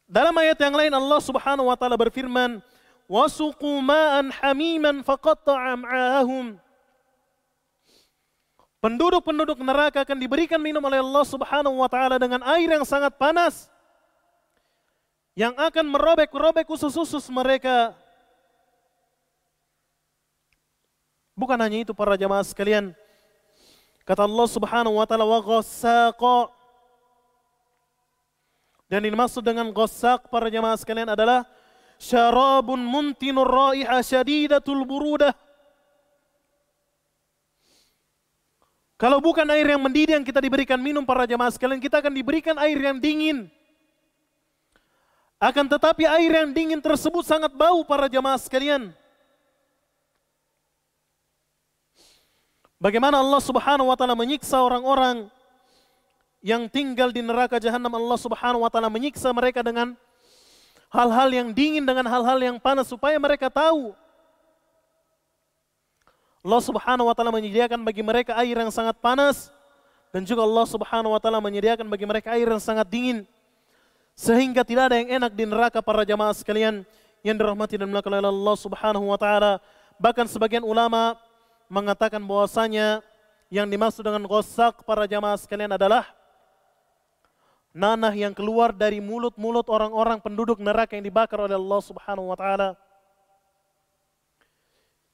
Dalam ayat yang lain Allah Subhanahu wa taala berfirman, wasuqu ma'an hamiman faqatta'a am'ahum. Penduduk-penduduk neraka akan diberikan minum oleh Allah Subhanahu wa taala dengan air yang sangat panas yang akan merobek-robek usus-usus mereka. Bukan hanya itu para jamaah sekalian. Kata Allah Subhanahu wa taala, wa ghassaqa. Dan yang dimaksud dengan ghassaq para jamaah sekalian adalah syarabun muntinur raiha syadidatul burudah. Kalau bukan air yang mendidih yang kita diberikan minum para jamaah sekalian, kita akan diberikan air yang dingin. Akan tetapi air yang dingin tersebut sangat bau para jamaah sekalian. Bagaimana Allah Subhanahu wa taala menyiksa orang-orang yang tinggal di neraka jahanam. Allah Subhanahu wa taala menyiksa mereka dengan hal-hal yang dingin, dengan hal-hal yang panas supaya mereka tahu. Allah Subhanahu wa taala menyediakan bagi mereka air yang sangat panas dan juga Allah Subhanahu wa taala menyediakan bagi mereka air yang sangat dingin sehingga tidak ada yang enak di neraka para jamaah sekalian yang dirahmati dan dimuliakan oleh Allah Subhanahu wa taala. Bahkan sebagian ulama mengatakan bahwasanya yang dimaksud dengan ghassaq para jamaah sekalian adalah nanah yang keluar dari mulut-mulut orang-orang penduduk neraka yang dibakar oleh Allah Subhanahu wa taala.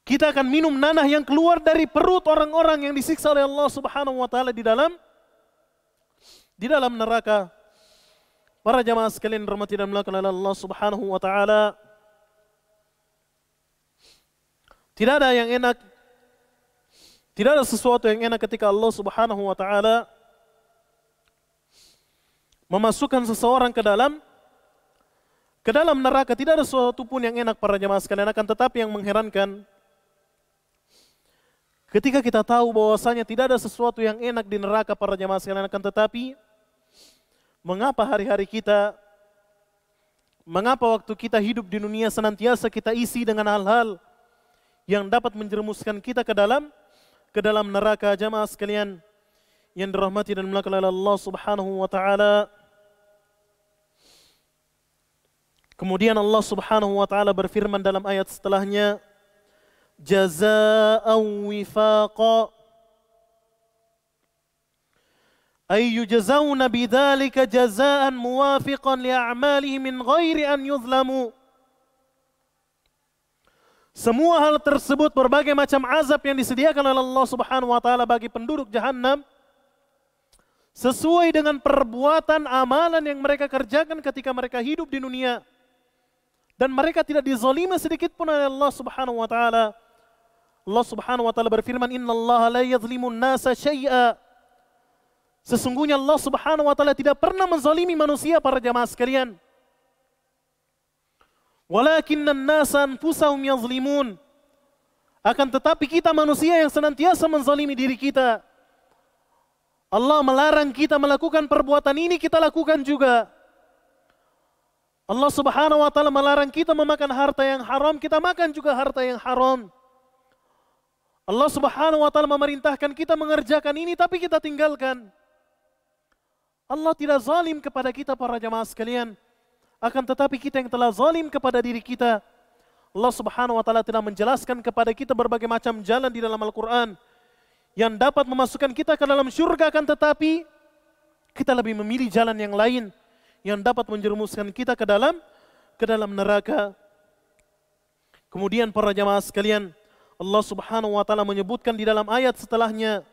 Kita akan minum nanah yang keluar dari perut orang-orang yang disiksa oleh Allah Subhanahu wa taala di dalam neraka. Para jamaah sekalian dirahmati dan dimuliakan oleh Allah Subhanahu wa taala. Tidak ada yang enak, tidak ada sesuatu yang enak ketika Allah Subhanahu wa taala memasukkan seseorang ke dalam neraka. Tidak ada sesuatu pun yang enak para jamaah sekalian. Akan tetapi yang mengherankan, ketika kita tahu bahwasanya tidak ada sesuatu yang enak di neraka para jamaah sekalian, akan tetapi mengapa hari-hari kita, mengapa waktu kita hidup di dunia senantiasa kita isi dengan hal-hal yang dapat menjerumuskan kita ke dalam neraka jamaah sekalian yang dirahmati dan dimuliakan oleh Allah Subhanahu wa taala. Kemudian Allah Subhanahu wa taala berfirman dalam ayat setelahnya, jazaa'an wifaqa ay yujzauna bidzalika jazaa'an muwafiqan li'a'malihim min ghairi an yuzlamu. Semua hal tersebut, berbagai macam azab yang disediakan oleh Allah Subhanahu wa taala bagi penduduk Jahannam sesuai dengan perbuatan amalan yang mereka kerjakan ketika mereka hidup di dunia, dan mereka tidak dizalimi sedikit pun oleh Allah Subhanahu wa taala. Allah Subhanahu wa taala berfirman, innallaha la yadhlimun nasa syai'a. Sesungguhnya Allah Subhanahu wa taala tidak pernah menzalimi manusia para jamaah sekalian. Walakinnan nasa anfusahum yazlimun. Akan tetapi kita manusia yang senantiasa menzalimi diri kita. Allah melarang kita melakukan perbuatan ini, kita lakukan juga. Allah Subhanahu wa taala melarang kita memakan harta yang haram, kita makan juga harta yang haram. Allah Subhanahu wa taala memerintahkan kita mengerjakan ini tapi kita tinggalkan. Allah tidak zalim kepada kita para jamaah sekalian. Akan tetapi kita yang telah zalim kepada diri kita. Allah Subhanahu wa taala telah menjelaskan kepada kita berbagai macam jalan di dalam Al-Qur'an yang dapat memasukkan kita ke dalam syurga, akan tetapi kita lebih memilih jalan yang lain yang dapat menjerumuskan kita ke dalam neraka. Kemudian para jamaah sekalian, Allah Subhanahu wa taala menyebutkan di dalam ayat setelahnya,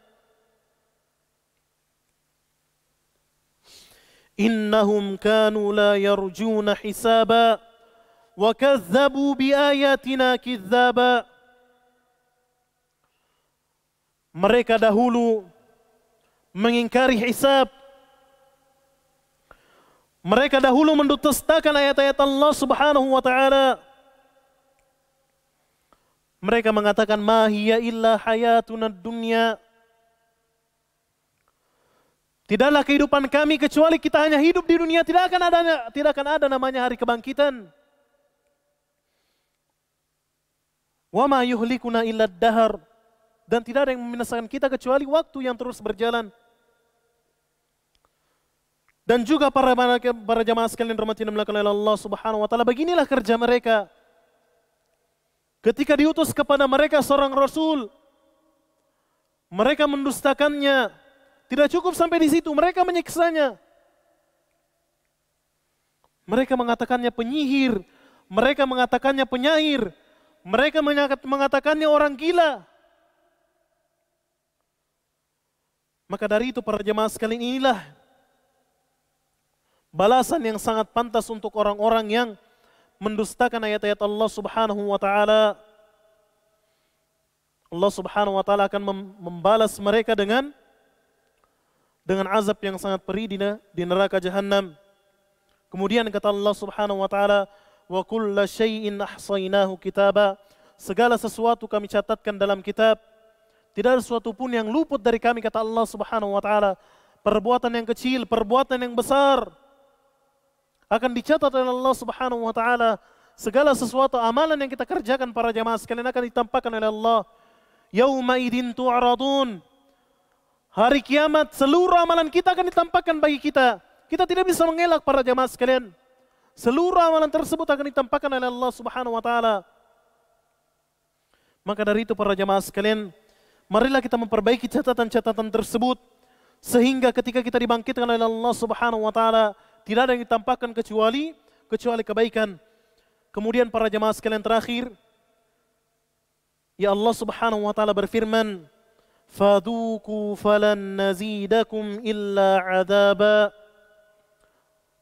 innahum kanu la yarjuna hisaba wa kadzabu bi ayatina kidzaba. Mereka dahulu mengingkari hisab. Mereka dahulu mendustakan ayat-ayat Allah Subhanahu wa taala. Mereka mengatakan ma hiya illa hayatuna dunya. Tidaklah kehidupan kami kecuali kita hanya hidup di dunia, tidak akan ada namanya hari kebangkitan. Wa ma yuhlikuna illa ad-dahr. Dan tidak ada yang membinasakan kita kecuali waktu yang terus berjalan. Dan juga para jamaah sekalian rahmati dan dimuliakan oleh Allah Subhanahu wa taala, beginilah kerja mereka. Ketika diutus kepada mereka seorang rasul, mereka mendustakannya. Tidak cukup sampai di situ, mereka menyiksanya. Mereka mengatakannya penyihir, mereka mengatakannya penyair, mereka mengatakannya orang gila. Maka dari itu para jemaah sekalian, inilah balasan yang sangat pantas untuk orang-orang yang mendustakan ayat-ayat Allah Subhanahu wa taala. Allah Subhanahu wa taala akan membalas mereka dengan azab yang sangat pedih di neraka jahanam. Kemudian kata Allah Subhanahu wa taala, wa kulla syai'in ahsainahu kitaba. Segala sesuatu kami catatkan dalam kitab. Tidak ada sesuatu pun yang luput dari kami, kata Allah Subhanahu wa taala. Perbuatan yang kecil, perbuatan yang besar akan dicatat oleh Allah Subhanahu wa taala. Segala sesuatu amalan yang kita kerjakan para jamaah sekalian akan ditampakkan oleh Allah. Yauma idzin tu'radun. Hari kiamat seluruh amalan kita akan ditampakkan bagi kita. Kita tidak bisa mengelak para jamaah sekalian. Seluruh amalan tersebut akan ditampakkan oleh Allah Subhanahu wa taala. Maka dari itu para jamaah sekalian, marilah kita memperbaiki catatan-catatan tersebut sehingga ketika kita dibangkitkan oleh Allah Subhanahu wa taala tidak ada yang ditampakkan kecuali kebaikan. Kemudian para jemaah sekalian terakhir, ya Allah Subhanahu wa taala berfirman, "Fadzuqu falan nazidakum illa 'adzaba."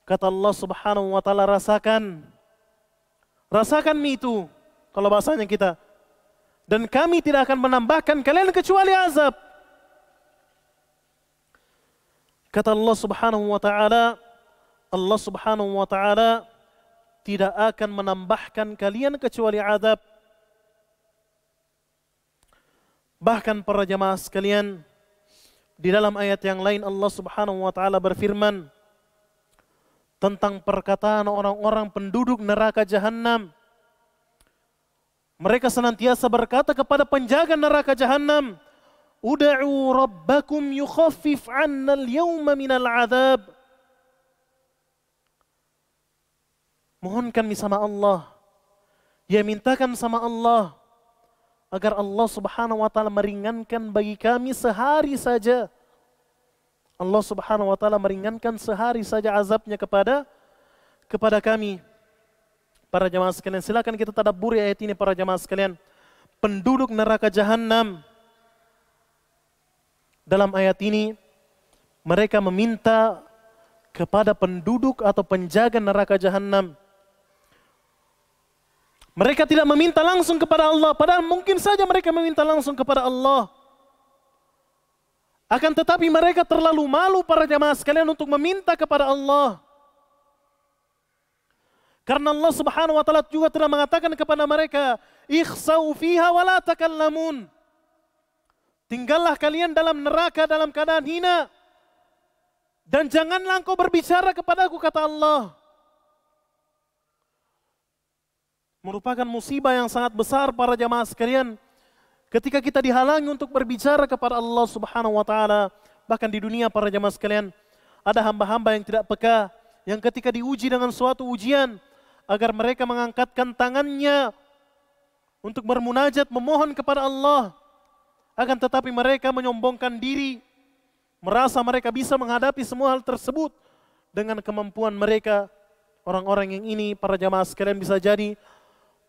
Kata Allah Subhanahu wa taala, rasakan mie itu kalau bahasanya kita. Dan kami tidak akan menambahkan kalian kecuali azab. Kata Allah Subhanahu wa taala, Allah Subhanahu wa taala tidak akan menambahkan kalian kecuali azab. Bahkan para jamaah sekalian, di dalam ayat yang lain Allah Subhanahu wa taala berfirman tentang perkataan orang-orang penduduk neraka jahanam. Mereka senantiasa berkata kepada penjaga neraka jahanam, "Ud'u rabbakum yukhaffif 'anna al-yawma minal 'adzab." Mohon kami sama Allah, ya mintakan sama Allah agar Allah Subhanahu wa taala meringankan bagi kami sehari saja. Allah Subhanahu wa taala meringankan sehari saja azabnya kepada kami. Para jamaah sekalian, silakan kita tadabburi ayat ini para jamaah sekalian. Penduduk neraka jahanam, dalam ayat ini mereka meminta kepada penduduk atau penjaga neraka jahanam. Mereka tidak meminta langsung kepada Allah, padahal mungkin saja mereka meminta langsung kepada Allah. Akan tetapi mereka terlalu malu para jamaah sekalian untuk meminta kepada Allah. Karena Allah Subhanahu wa taala juga telah mengatakan kepada mereka, "Ikhsau fiha wa la takallamun." Tinggallah kalian dalam neraka dalam keadaan hina dan janganlah engkau berbicara kepadaku, kata Allah. Merupakan musibah yang sangat besar para jamaah sekalian. Ketika kita dihalangi untuk berbicara kepada Allah Subhanahu wa taala, bahkan di dunia para jamaah sekalian, ada hamba-hamba yang tidak peka, yang ketika diuji dengan suatu ujian, agar mereka mengangkatkan tangannya untuk bermunajat, memohon kepada Allah, akan tetapi mereka menyombongkan diri, merasa mereka bisa menghadapi semua hal tersebut dengan kemampuan mereka. Orang-orang yang ini, para jamaah sekalian, bisa jadi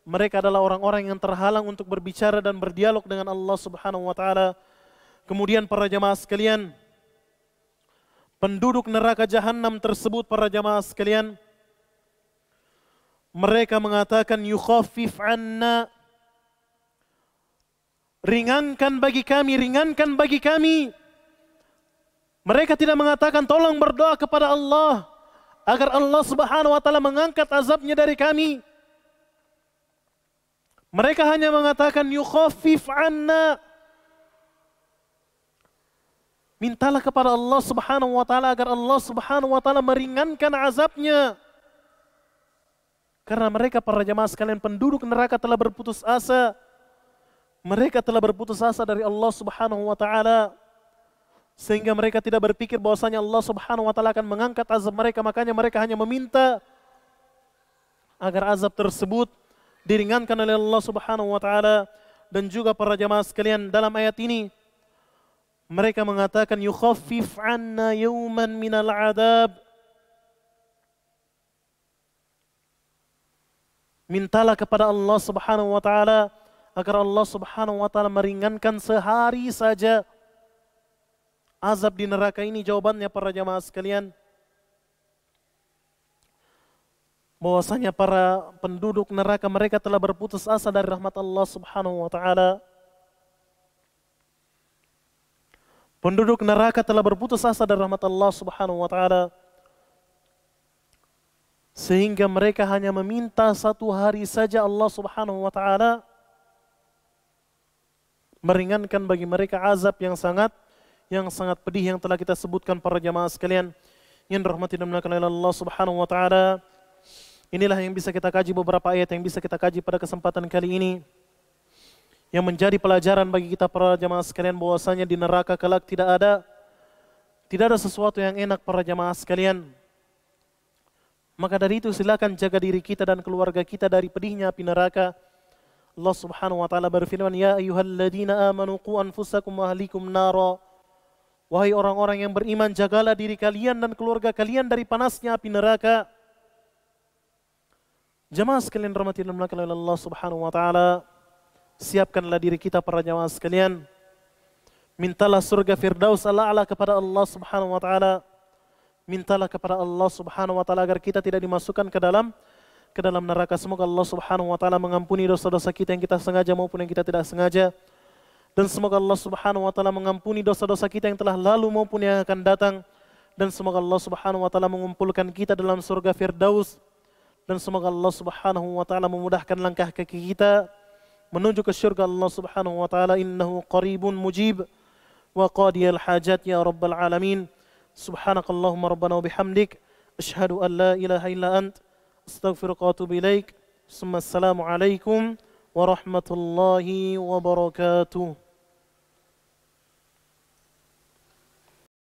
mereka adalah orang-orang yang terhalang untuk berbicara dan berdialog dengan Allah Subhanahu wa taala. Kemudian para jamaah sekalian, penduduk neraka jahanam tersebut para jamaah sekalian, mereka mengatakan yukhaffif anna, ringankan bagi kami, ringankan bagi kami. Mereka tidak mengatakan tolong berdoa kepada Allah agar Allah Subhanahu wa taala mengangkat azabnya dari kami. Mereka hanya mengatakan yukhaffif anna. Mintalah kepada Allah Subhanahu wa taala agar Allah Subhanahu wa taala meringankan azabnya. Karena mereka para jamaah sekalian, penduduk neraka telah berputus asa. Mereka telah berputus asa dari Allah Subhanahu wa taala. Sehingga mereka tidak berpikir bahwasanya Allah Subhanahu wa taala akan mengangkat azab mereka, makanya mereka hanya meminta agar azab tersebut diringankan oleh Allah Subhanahu wa taala. Dan juga para jamaah sekalian, dalam ayat ini mereka mengatakan yukhaffif anna yawman minal adab. Mintalah kepada Allah Subhanahu wa taala agar Allah Subhanahu wa taala meringankan sehari saja azab di neraka ini. Jawabannya para jamaah sekalian, bahwasanya para penduduk neraka mereka telah berputus asa dari rahmat Allah Subhanahu wa taala. Penduduk neraka telah berputus asa dari rahmat Allah Subhanahu wa taala, sehingga mereka hanya meminta satu hari saja Allah Subhanahu wa taala meringankan bagi mereka azab yang sangat pedih yang telah kita sebutkan para jamaah sekalian yang dirahmati dan dimuliakan oleh Allah Subhanahu wa taala. Inilah yang bisa kita kaji, beberapa ayat yang bisa kita kaji pada kesempatan kali ini, yang menjadi pelajaran bagi kita para jamaah sekalian, bahwasanya di neraka kelak tidak ada sesuatu yang enak para jamaah sekalian. Maka dari itu silakan jaga diri kita dan keluarga kita dari pedihnya api neraka. Allah Subhanahu wa taala berfirman, ya ayyuhalladzina amanu qu anfusakum wa ahlikum nara. Wahai orang-orang yang beriman, jagalah diri kalian dan keluarga kalian dari panasnya api neraka. Jamaah sekalian rahmati dan dimuliakan oleh Allah Subhanahu wa taala, siapkanlah diri kita para jamaah sekalian. Mintalah surga Firdaus al-A'la kepada Allah Subhanahu wa taala. Mintalah kepada Allah Subhanahu wa taala agar kita tidak dimasukkan ke dalam neraka. Semoga Allah Subhanahu wa taala mengampuni dosa-dosa kita yang kita sengaja maupun yang kita tidak sengaja. Dan semoga Allah Subhanahu wa taala mengampuni dosa-dosa kita yang telah lalu maupun yang akan datang. Dan semoga Allah Subhanahu wa taala mengumpulkan kita dalam surga Firdaus. Dan semoga Allah Subhanahu wa taala memudahkan langkah kaki kita menuju ke surga Allah Subhanahu wa taala. Innahu qaribun mujib wa qadiyal hajat ya rabbal alamin. Subhanakallahumma rabbana wa bihamdik asyhadu an la ilaha illa ant astaghfiruka wa atubu ilaik. Assalamu alaikum warahmatullahi wabarakatuh.